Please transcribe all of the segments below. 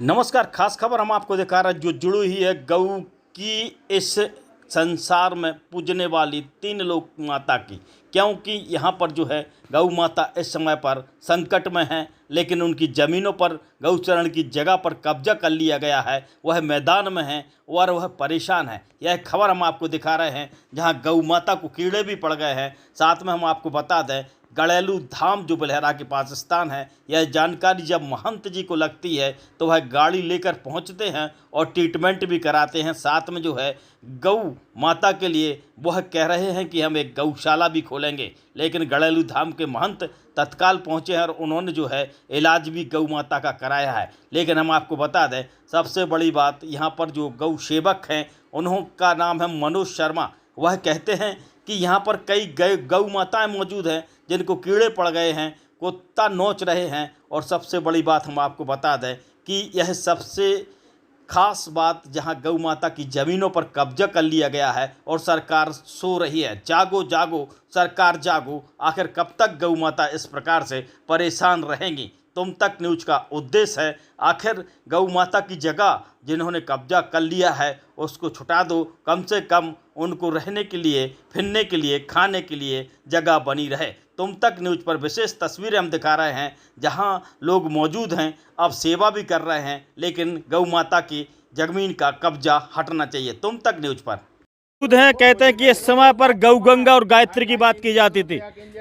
नमस्कार। खास खबर हम आपको दिखा रहे हैं जो जुड़ी हुई है गऊ की इस संसार में पूजने वाली तीन लोक माता की, क्योंकि यहाँ पर जो है गऊ माता इस समय पर संकट में है, लेकिन उनकी ज़मीनों पर गौचरण की जगह पर कब्जा कर लिया गया है। वह मैदान में है और वह परेशान है। यह खबर हम आपको दिखा रहे हैं जहाँ गऊ माता को कीड़े भी पड़ गए हैं। साथ में हम आपको बता दें गड़ेलू धाम जो बिलहरा के पास स्थान है, यह जानकारी जब महंत जी को लगती है तो वह गाड़ी लेकर पहुंचते हैं और ट्रीटमेंट भी कराते हैं। साथ में जो है गऊ माता के लिए वह कह रहे हैं कि हम एक गौशाला भी खोलेंगे, लेकिन गड़ेलू धाम के महंत तत्काल पहुंचे हैं और उन्होंने जो है इलाज भी गऊ माता का कराया है। लेकिन हम आपको बता दें सबसे बड़ी बात, यहाँ पर जो गौ सेवक हैं उनका नाम है मनोज शर्मा। वह कहते हैं कि यहाँ पर कई गौ माताएं मौजूद हैं जिनको कीड़े पड़ गए हैं, कुत्ता नोच रहे हैं। और सबसे बड़ी बात हम आपको बता दें कि यह सबसे खास बात, जहां गौ माता की ज़मीनों पर कब्जा कर लिया गया है और सरकार सो रही है। जागो जागो सरकार जागो, आखिर कब तक गौ माता इस प्रकार से परेशान रहेंगी। तुम तक न्यूज़ का उद्देश्य है आखिर गौ माता की जगह जिन्होंने कब्जा कर लिया है उसको छुटा दो, कम से कम उनको रहने के लिए, फिरने के लिए, खाने के लिए जगह बनी रहे। तुम तक न्यूज़ पर विशेष तस्वीरें हम दिखा रहे हैं जहां लोग मौजूद हैं, अब सेवा भी कर रहे हैं, लेकिन गौ माता की जमीन का कब्जा हटना चाहिए। तुम तक न्यूज़ पर हैं, कहते हैं कि इस समय पर गौ गंगा और गायत्री की बात की जाती थी,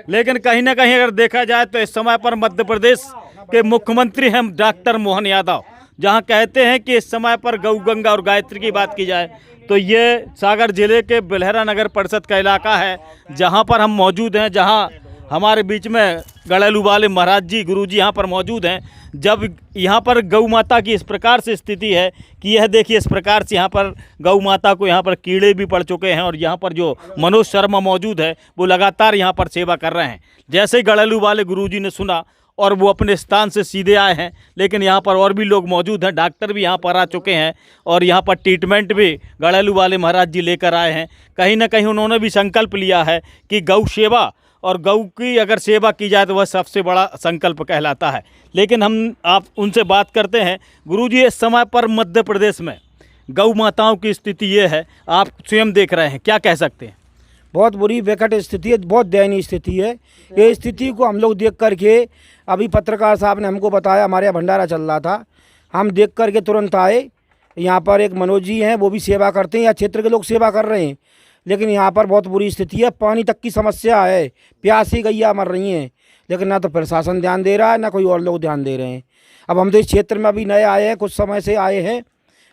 लेकिन कहीं ना कहीं अगर देखा जाए तो इस समय पर मध्य प्रदेश के मुख्यमंत्री हैं डॉक्टर मोहन यादव, जहां कहते हैं कि इस समय पर गौ गंगा और गायत्री की बात की जाए तो ये सागर जिले के बिलहरा नगर परिषद का इलाका है जहां पर हम मौजूद हैं, जहां हमारे बीच में गड़ेलू वाले महाराज जी गुरु जी यहाँ पर मौजूद हैं। जब यहाँ पर गौ माता की इस प्रकार से स्थिति है कि यह देखिए इस प्रकार से यहाँ पर गौ माता को यहाँ पर कीड़े भी पड़ चुके हैं और यहाँ पर जो मनोज शर्मा मौजूद है वो लगातार यहाँ पर सेवा कर रहे हैं। जैसे ही गड़ेलू वाले गुरु जी ने सुना और वो अपने स्थान से सीधे आए हैं, लेकिन यहाँ पर और भी लोग मौजूद हैं, डॉक्टर भी यहाँ पर आ चुके हैं और यहाँ पर ट्रीटमेंट भी गड़ेलू वाले महाराज जी लेकर आए हैं। कहीं ना कहीं उन्होंने भी संकल्प लिया है कि गौ सेवा और गौ की अगर सेवा की जाए तो वह सबसे बड़ा संकल्प कहलाता है। लेकिन आप उनसे बात करते हैं। गुरुजी, इस समय पर मध्य प्रदेश में गौ माताओं की स्थिति ये है, आप स्वयं देख रहे हैं, क्या कह सकते हैं? बहुत बुरी विकट स्थिति है, बहुत दयनीय स्थिति है। ये स्थिति को हम लोग देख करके, अभी पत्रकार साहब ने हमको बताया, हमारे यहाँ भंडारा चल रहा था, हम देख करके तुरंत आए। यहाँ पर एक मनोज जी हैं, वो भी सेवा करते हैं, या क्षेत्र के लोग सेवा कर रहे हैं, लेकिन यहाँ पर बहुत बुरी स्थिति है। पानी तक की समस्या है, प्यासी गैया मर रही हैं, लेकिन ना तो प्रशासन ध्यान दे रहा है ना कोई और लोग ध्यान दे रहे हैं। अब हम तो इस क्षेत्र में अभी नए आए हैं, कुछ समय से आए हैं।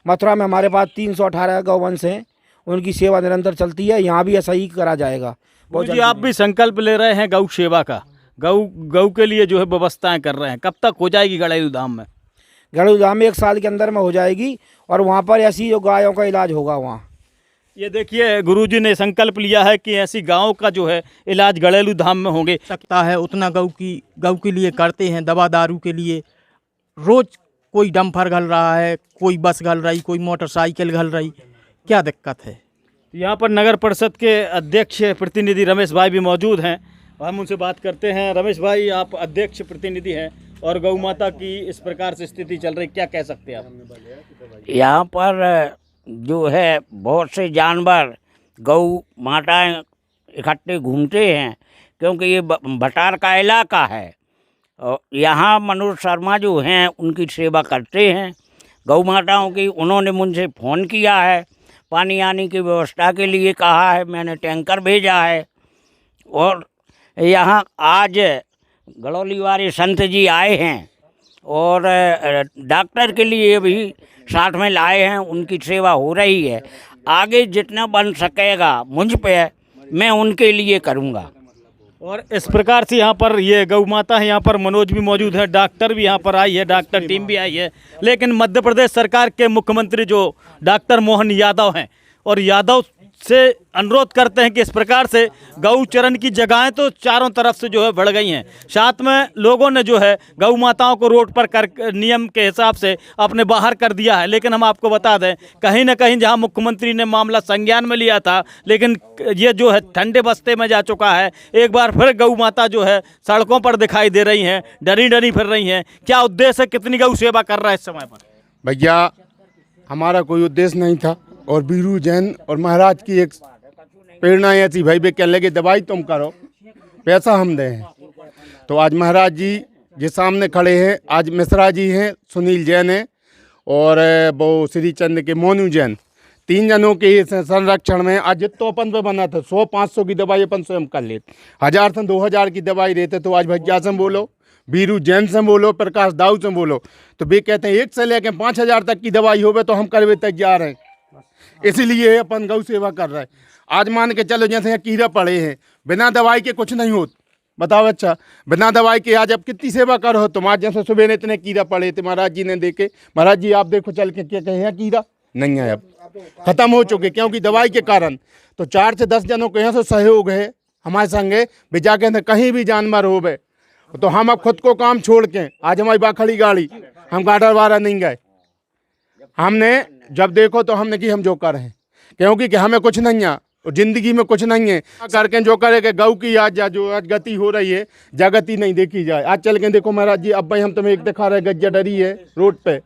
मथुरा में हमारे पास 318 गौवंश हैं, उनकी सेवा निरंतर चलती है, यहाँ भी ऐसा ही करा जाएगा। जी, आप भी संकल्प ले रहे हैं गौ सेवा का, गौ के लिए जो है व्यवस्थाएँ कर रहे हैं, कब तक हो जाएगी गड़ेलू धाम में? गड़ेलू धाम में 1 साल के अंदर में हो जाएगी और वहाँ पर ऐसी जो गायों का इलाज होगा वहाँ। ये देखिए गुरुजी ने संकल्प लिया है कि ऐसी गांव का जो है इलाज गड़ेलू धाम में होंगे। सकता है उतना गौ के लिए करते हैं, दवा दारू के लिए। रोज़ कोई डंपर घल रहा है, कोई बस घल रही, कोई मोटरसाइकिल घल रही, क्या दिक्कत है? यहाँ पर नगर परिषद के अध्यक्ष प्रतिनिधि रमेश भाई भी मौजूद हैं और हम उनसे बात करते हैं। रमेश भाई, आप अध्यक्ष प्रतिनिधि हैं और गौ माता की इस प्रकार से स्थिति चल रही, क्या कह सकते हैं आप? यहाँ पर जो है बहुत से जानवर गौ माताएं इकट्ठे घूमते हैं, क्योंकि ये भटार का इलाका है और यहाँ मनोज शर्मा जो हैं उनकी सेवा करते हैं गौ माताओं की। उन्होंने मुझसे फ़ोन किया है, पानी आने की व्यवस्था के लिए कहा है, मैंने टैंकर भेजा है। और यहाँ आज गड़ौली वाले संत जी आए हैं और डॉक्टर के लिए भी साथ में लाए हैं, उनकी सेवा हो रही है। आगे जितना बन सकेगा मुझ पे मैं उनके लिए करूँगा। और इस प्रकार से यहाँ पर ये गौ माता है, यहाँ पर मनोज भी मौजूद है, डॉक्टर भी यहाँ पर आई है, डॉक्टर टीम भी आई है। लेकिन मध्य प्रदेश सरकार के मुख्यमंत्री जो डॉक्टर मोहन यादव हैं और यादव से अनुरोध करते हैं कि इस प्रकार से गौ चरण की जगहें तो चारों तरफ से जो है बढ़ गई हैं, साथ में लोगों ने जो है गौ माताओं को रोड पर कर नियम के हिसाब से अपने बाहर कर दिया है। लेकिन हम आपको बता दें कहीं ना कहीं जहां मुख्यमंत्री ने मामला संज्ञान में लिया था, लेकिन ये जो है ठंडे बस्ते में जा चुका है। एक बार फिर गौ माता जो है सड़कों पर दिखाई दे रही हैं, डरी डरी फिर रही हैं। क्या उद्देश्य है, कितनी गौ सेवा कर रहा है इस समय पर? भैया हमारा कोई उद्देश्य नहीं था, और बीरू जैन और महाराज की एक प्रेरणा ऐसी भाई वे कहने लगे दवाई तुम करो, पैसा हम दें। तो आज महाराज जी जो सामने खड़े हैं, आज मिश्रा जी हैं, सुनील जैन हैं, और वो श्री चंद के मोनू जैन, 3 जनों के संरक्षण में आज जितो अपन पे बना था 100-500 की दवाई अपन स्वयं कर लेते, 1000 से 2000 की दवाई देते। तो आज भैया से बोलो, बीरू जैन से बोलो, प्रकाश दाऊ से बोलो, तो वे कहते हैं 1 से लेकर 5000 तक की दवाई होवे तो हम करवे तैयार हैं। इसीलिए अपन गौ सेवा कर रहे हैं। आज मान के चलो जैसे यहाँ कीड़ा पड़े हैं, बिना दवाई के कुछ नहीं होता, बताओ। अच्छा, बिना दवाई के आज अब कितनी सेवा करो तुम। आज जैसे सुबह ने इतने कीड़ा पड़े थे, महाराज जी ने देखे, महाराज जी आप देखो चल के क्या कहे, यहाँ कीड़ा नहीं है, अब खत्म हो चुके क्योंकि दवाई के कारण। तो 4 से 10 जनों के यहाँ से सहयोग है हमारे संगे, भी जाके कहीं भी जानवर हो गए तो हम अब खुद को काम छोड़ के, आज हमारी बाखड़ी गाड़ी, हम गाडर वारा नहीं गए, हमने जब देखो तो हमने कि हम जो कर हैं, क्योंकि कि हमें कुछ नहीं है और जिंदगी में कुछ नहीं है करके जो करे कि गौ की आज जो आज गति हो रही है, जागति नहीं देखी जाए। आज चल के देखो महाराज जी, अब भाई हम तुम्हें एक दिखा रहे गज्जा डरी है रोड पे,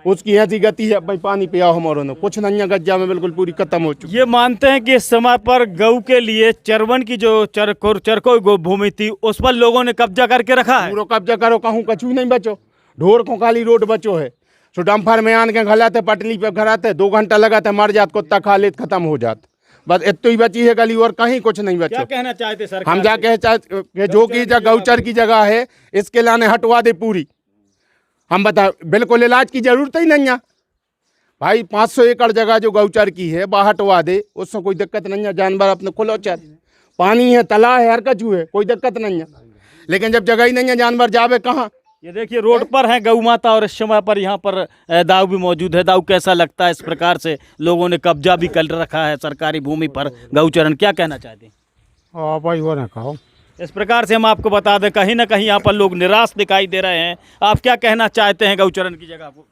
उसकी ऐसी गति है, भाई पानी पिया हमारों ने, कुछ नहीं है गज्जा में, बिल्कुल पूरी खत्म हो चुकी। ये मानते हैं कि इस समय पर गऊ के लिए चरवन की जो चरको भूमि थी उस पर लोगों ने कब्जा करके रखा है। पूरा कब्जा करो, कहूँ कछु नहीं बचो, ढोर को खाली रोड बचो है। तो डम्फर में आन के घलाते, पटली पे घराते, 2 घंटा लगाते, मर जात, कुत्ता खा लेते, खत्म हो जात, बस इतनी ही बची है गली, और कहीं कुछ नहीं बचा। क्या कहना चाहते सरकार हम जाके चाहते जो कि गौचर की जगह है इसके लाने हटवा दे पूरी। हम बता, बिल्कुल इलाज की जरूरत ही नहीं है भाई, 500 एकड़ जगह जो गौचर की है वह हटवा दे, उसमें कोई दिक्कत नहीं है, जानवर अपने खुलो चर, पानी है, तालाब है, हर कछु है, कोई दिक्कत नहीं है। लेकिन जब जगह ही नहीं है, जानवर जावे कहाँ। ये देखिए रोड पर है गौ माता, और इस समय पर यहाँ पर दाऊ भी मौजूद है। दाऊ, कैसा लगता है इस प्रकार से लोगों ने कब्जा भी कर रखा है सरकारी भूमि पर गौचरण, क्या कहना चाहते हैं? भाई वो ना कहो, इस प्रकार से हम आपको बता दें, कहीं ना कहीं यहाँ पर लोग निराश दिखाई दे रहे हैं। आप क्या कहना चाहते हैं गौचरण की जगह को?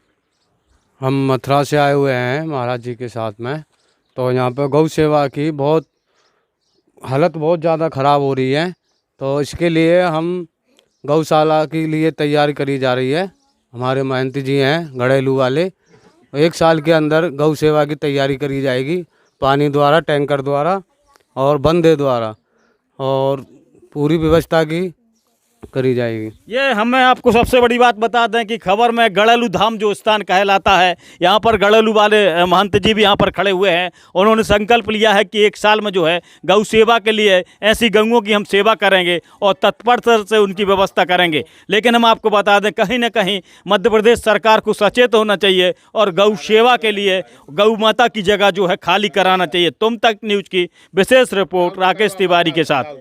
हम मथुरा से आए हुए हैं महाराज जी के साथ में, तो यहाँ पर गौ सेवा की बहुत हालत बहुत ज़्यादा ख़राब हो रही है, तो इसके लिए हम गौशाला के लिए तैयारी करी जा रही है। हमारे महंती जी हैं घड़ेलू वाले, 1 साल के अंदर गौ सेवा की तैयारी करी जाएगी, पानी द्वारा, टैंकर द्वारा और बंदे द्वारा, और पूरी व्यवस्था की करी जाएगी। ये हमें आपको सबसे बड़ी बात बता दें कि खबर में गड़ेलू धाम जो स्थान कहलाता है, यहाँ पर गड़ेलू वाले महंत जी भी यहाँ पर खड़े हुए हैं। उन्होंने संकल्प लिया है कि 1 साल में जो है गौ सेवा के लिए ऐसी गऊओं की हम सेवा करेंगे और तत्परता से उनकी व्यवस्था करेंगे। लेकिन हम आपको बता दें, कहीं ना कहीं मध्य प्रदेश सरकार को सचेत होना चाहिए और गौ सेवा के लिए गौ माता की जगह जो है खाली कराना चाहिए। तुम तक न्यूज़ की विशेष रिपोर्ट राकेश तिवारी के साथ।